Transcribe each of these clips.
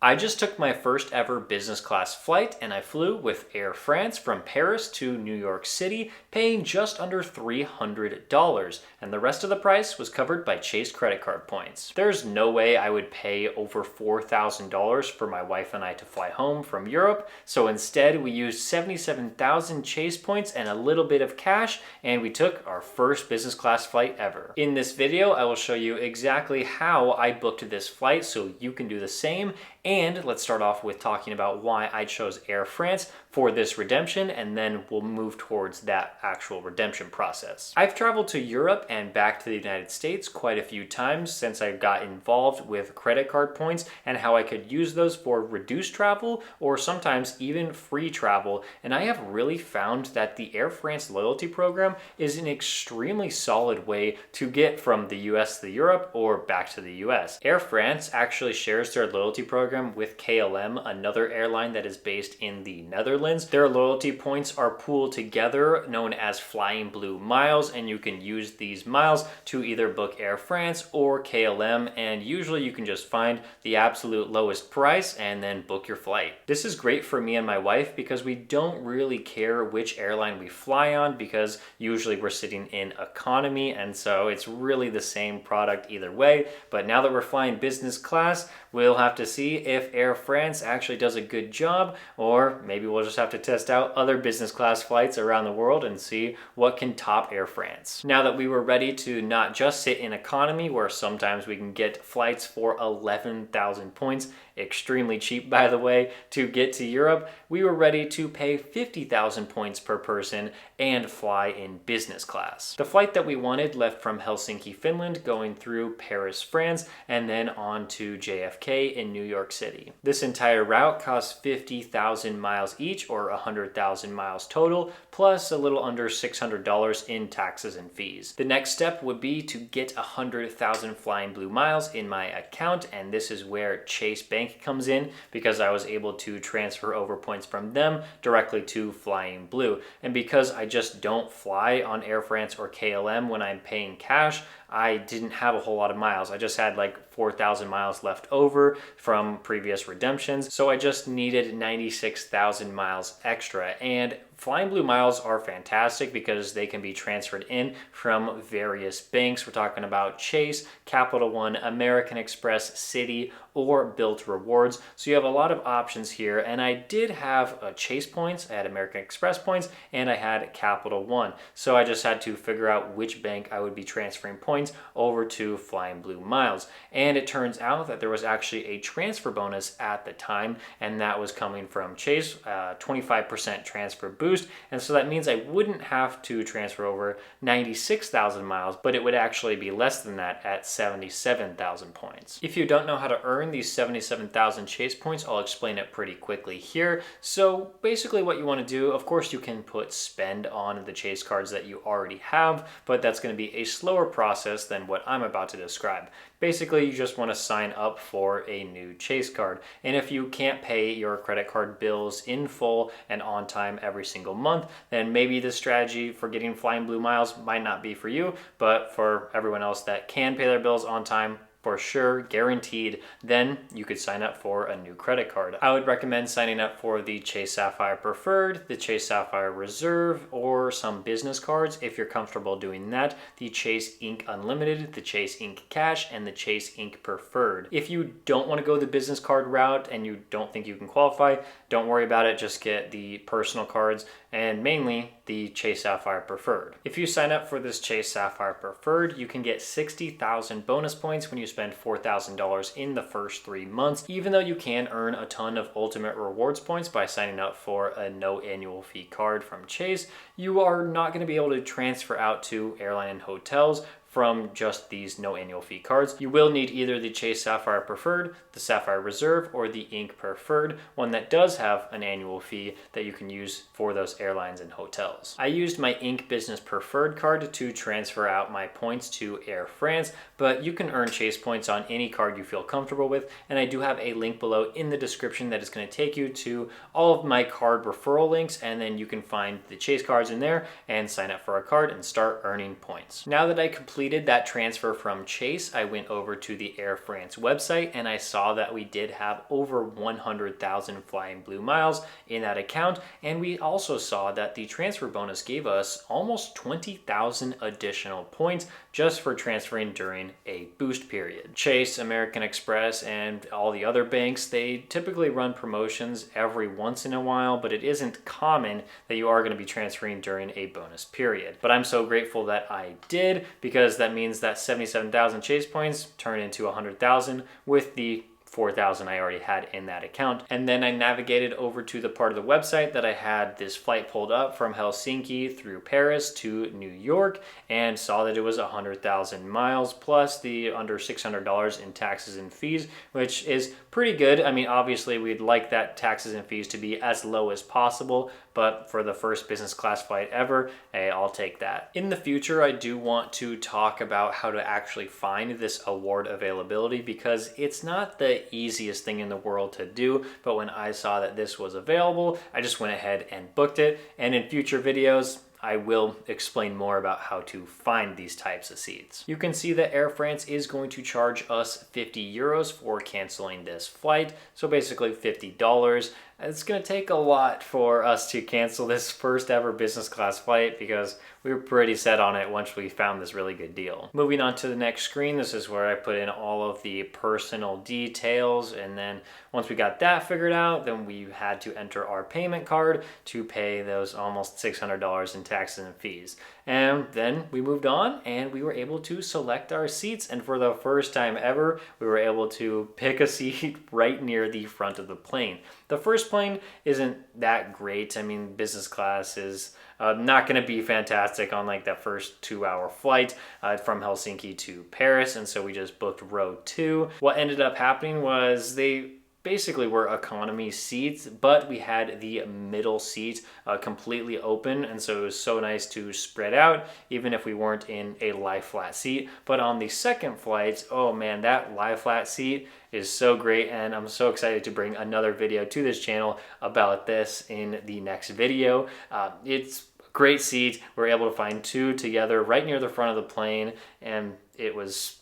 I just took my first ever business class flight and I flew with Air France from Paris to New York City, paying just under $300, and the rest of the price was covered by Chase credit card points. There's no way I would pay over $4,000 for my wife and I to fly home from Europe, so instead we used 77,000 Chase points and a little bit of cash, and we took our first business class flight ever. In this video, I will show you exactly how I booked this flight so you can do the same. And let's start off with talking about why I chose Air France for this redemption, and then we'll move towards that actual redemption process. I've traveled to Europe and back to the United States quite a few times since I got involved with credit card points and how I could use those for reduced travel or sometimes even free travel. And I have really found that the Air France loyalty program is an extremely solid way to get from the US to Europe or back to the US. Air France actually shares their loyalty program with KLM, another airline that is based in the Netherlands. Their loyalty points are pooled together, known as Flying Blue Miles, and you can use these miles to either book Air France or KLM, and usually you can just find the absolute lowest price and then book your flight. This is great for me and my wife because we don't really care which airline we fly on because usually we're sitting in economy, and so it's really the same product either way. But now that we're flying business class, we'll have to see if Air France actually does a good job, or maybe we'll just have to test out other business class flights around the world and see what can top Air France. Now that we were ready to not just sit in economy, where sometimes we can get flights for 11,000 points, extremely cheap by the way, to get to Europe, we were ready to pay 50,000 points per person and fly in business class. The flight that we wanted left from Helsinki, Finland, going through Paris, France, and then on to JFK in New York City. This entire route cost 50,000 miles each, or 100,000 miles total, plus a little under $600 in taxes and fees. The next step would be to get 100,000 Flying Blue miles in my account, and this is where Chase Bank comes in because I was able to transfer over points from them directly to Flying Blue. And because I just don't fly on Air France or KLM when I'm paying cash, I didn't have a whole lot of miles. I just had like 4,000 miles left over from previous redemptions. So I just needed 96,000 miles extra. And Flying Blue miles are fantastic because they can be transferred in from various banks. We're talking about Chase, Capital One, American Express, Citi, or Bilt Rewards. So you have a lot of options here. And I did have Chase points, I had American Express points, and I had Capital One. So I just had to figure out which bank I would be transferring points over to Flying Blue miles. And it turns out that there was actually a transfer bonus at the time, and that was coming from Chase, 25% transfer boost. And so that means I wouldn't have to transfer over 96,000 miles, but it would actually be less than that at 77,000 points. If you don't know how to earn these 77,000 Chase points, I'll explain it pretty quickly here. So basically what you want to do, of course you can put spend on the Chase cards that you already have, but that's going to be a slower process than what I'm about to describe. Basically, you just want to sign up for a new Chase card. And if you can't pay your credit card bills in full and on time every single month, then maybe the strategy for getting Flying Blue miles might not be for you, but for everyone else that can pay their bills on time, for sure, guaranteed, then you could sign up for a new credit card. I would recommend signing up for the Chase Sapphire Preferred, the Chase Sapphire Reserve, or some business cards if you're comfortable doing that, the Chase Ink Unlimited, the Chase Ink Cash, and the Chase Ink Preferred. If you don't want to go the business card route and you don't think you can qualify, don't worry about it, just get the personal cards and mainly the Chase Sapphire Preferred. If you sign up for this Chase Sapphire Preferred, you can get 60,000 bonus points when you spend $4,000 in the first 3 months, even though you can earn a ton of ultimate rewards points by signing up for a no annual fee card from Chase. You are not going to be able to transfer out to airline and hotels from just these no annual fee cards. You will need either the Chase Sapphire Preferred, the Sapphire Reserve, or the Ink Preferred, one that does have an annual fee that you can use for those airlines and hotels. I used my Ink Business Preferred card to transfer out my points to Air France, but you can earn Chase points on any card you feel comfortable with, and I do have a link below in the description that is going to take you to all of my card referral links, and then you can find the Chase cards in there and sign up for a card and start earning points. Now that I completed completed that transfer from Chase, I went over to the Air France website and I saw that we did have over 100,000 Flying Blue miles in that account. And we also saw that the transfer bonus gave us almost 20,000 additional points just for transferring during a boost period. Chase, American Express, and all the other banks, they typically run promotions every once in a while, but it isn't common that you are going to be transferring during a bonus period. But I'm so grateful that I did, because that means that 77,000 Chase points turn into 100,000 with the 4,000 I already had in that account. And then I navigated over to the part of the website that I had this flight pulled up from Helsinki through Paris to New York, and saw that it was 100,000 miles plus the under $600 in taxes and fees, which is pretty good. I mean, obviously we'd like that taxes and fees to be as low as possible, but for the first business class flight ever, hey, I'll take that. In the future, I do want to talk about how to actually find this award availability, because it's not the easiest thing in the world to do, but when I saw that this was available, I just went ahead and booked it. And in future videos, I will explain more about how to find these types of seats. You can see that Air France is going to charge us 50 euros for canceling this flight. So basically $50. It's going to take a lot for us to cancel this first ever business class flight, because we were pretty set on it once we found this really good deal. Moving on to the next screen, this is where I put in all of the personal details. And then once we got that figured out, then we had to enter our payment card to pay those almost $600 in taxes and fees. And then we moved on and we were able to select our seats. And for the first time ever, we were able to pick a seat right near the front of the plane. The first plane isn't that great. I mean, business class is not going to be fantastic on like that first 2-hour flight from Helsinki to Paris. And so we just booked row 2. What ended up happening was they basically were economy seats, but we had the middle seat completely open, and so it was so nice to spread out even if we weren't in a lie flat seat. But on the second flight, oh man, that lie flat seat is so great, and I'm so excited to bring another video to this channel about this in the next video. It's a great seat. We're able to find 2 together right near the front of the plane, and it was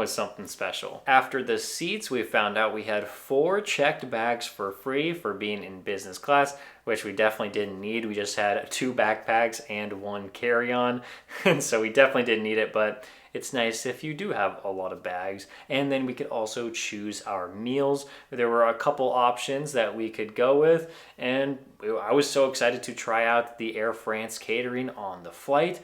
something special. After the seats, we found out we had 4 checked bags for free for being in business class, which we definitely didn't need. We just had 2 backpacks and 1 carry-on, and so we definitely didn't need it, but it's nice if you do have a lot of bags. And then we could also choose our meals. There were a couple options that we could go with, and I was so excited to try out the Air France catering on the flight.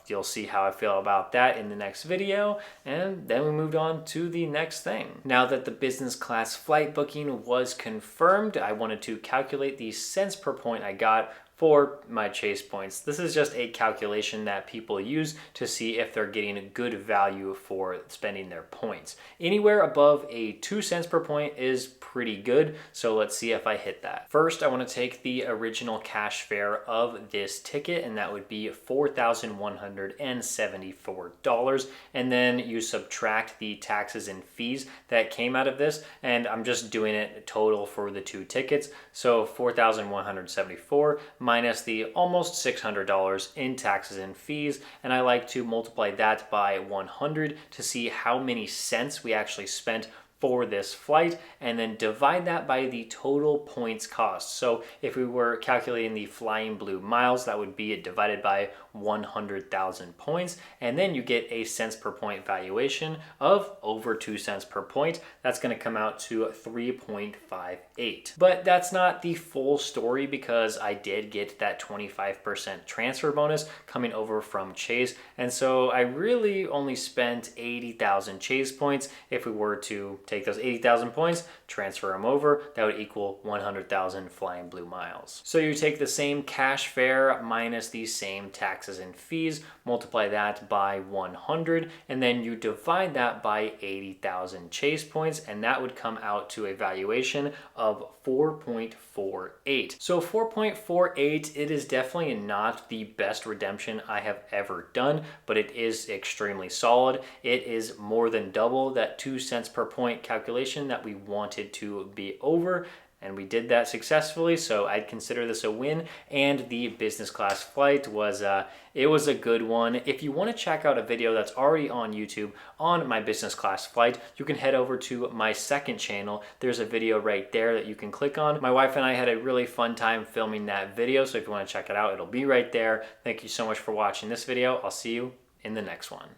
You'll see how I feel about that in the next video. And then we moved on to the next thing. Now that the business class flight booking was confirmed, I wanted to calculate the cents per point I got for my Chase points. This is just a calculation that people use to see if they're getting good value for spending their points. Anywhere above a 2 cents per point is pretty good, so let's see if I hit that. First, I want to take the original cash fare of this ticket, and that would be $4,174, and then you subtract the taxes and fees that came out of this, and I'm just doing it total for the 2 tickets, so $4,174 minus the almost $600 in taxes and fees, and I like to multiply that by 100 to see how many cents we actually spent for this flight, and then divide that by the total points cost. So if we were calculating the Flying Blue miles, that would be divided by 100,000 points, and then you get a cents per point valuation of over 2 cents per point. That's going to come out to 3.58. But that's not the full story, because I did get that 25% transfer bonus coming over from Chase, and so I really only spent 80,000 Chase points. If we were to take those 80,000 points, transfer them over, that would equal 100,000 Flying Blue miles. So you take the same cash fare minus the same taxes and fees, multiply that by 100, and then you divide that by 80,000 Chase points, and that would come out to a valuation of 4.48. So 4.48, it is definitely not the best redemption I have ever done, but it is extremely solid. It is more than double that 2 cents per point point calculation that we wanted to be over, and we did that successfully, so I'd consider this a win. And the business class flight was it was a good one. If you want to check out a video that's already on YouTube on my business class flight, you can head over to my second channel. There's a video right there that you can click on. My wife and I had a really fun time filming that video, so if you want to check it out, it'll be right there. Thank you so much for watching this video. I'll see you in the next one.